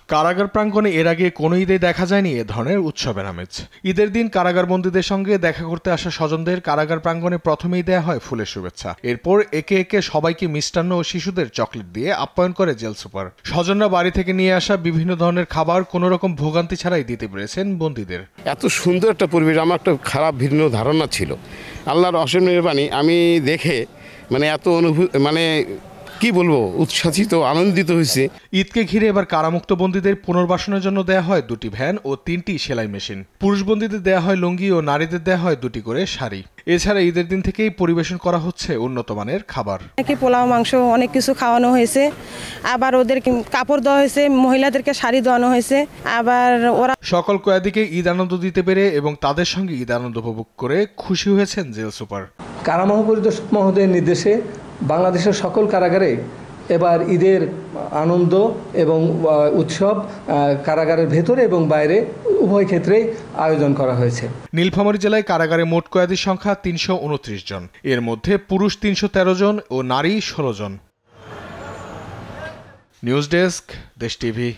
কারাগার প্রাঙ্গণে এর আগে কোনো ঈদে দেখা যায়নি এ ধরনের উৎসবের আমেজ। ঈদের দিন কারাগার বন্দীদের সঙ্গে দেখা করতে আসা স্বজনদের কারাগার প্রাঙ্গণে প্রথমেই দেয়া হয় ফুলের শুভেচ্ছা। এরপর একে একে সবাইকে মিষ্টান্ন ও শিশুদের চকলেট দিয়ে আপ্যায়ন করে জেল সুপার। স্বজনরা বাড়ি থেকে নিয়ে আসা বিভিন্ন ধরনের খাবার কোনো রকম ভোগান্তি ছাড়াই দিতে পেরেছেন বন্দীদের। এত সুন্দর একটা পরিবেশ, আমার একটা খারাপ ভিন্ন ধারণা ছিল। আল্লাহর অসীম মেহেরবানি, আমি দেখে এত অনুভূতি কি বলবো, উচ্ছ্বাসিত আনন্দিত হয়েছে। ঈদকে ঘিরে এবার কারামুক্ত বন্দীদের পুনর্বাসনের জন্য দেয়া হয় 2টি ভ্যান ও 3টি সেলাই মেশিন। পুরুষ বন্দীদের দেয়া হয় লুঙ্গি ও নারীদের দেয়া হয় 2টি করে শাড়ি। এছাড়া ঈদের দিন থেকেই পরিবেশন করা হচ্ছে উন্নত মানের খাবার। পোলাও, মাংস অনেক কিছু খাওয়ানো হয়েছে, আবার ওদের কাপড় দেওয়া হয়েছে, মহিলাদেরকে শাড়ি দেওয়ানো হয়েছে। আবার ওরা সকল কয়েদিকে ঈদ আনন্দ দিতে পেরে এবং তাদের সঙ্গে ঈদ আনন্দ উপভোগ করে খুশি হয়েছেন জেল সুপার। কারা মহাপরিদর্শক মহোদয়ের নির্দেশে বাংলাদেশের সকল কারাগারে এবার ঈদের আনন্দ এবং উৎসব কারাগারের ভেতরে এবং বাইরে উভয় ক্ষেত্রেই আয়োজন করা হয়েছে। নীলফামারী জেলায় কারাগারে মোট কয়েদির সংখ্যা 329 জন। এর মধ্যে পুরুষ 313 জন ও নারী 16 জন। নিউজ ডেস্ক, দেশ টিভি।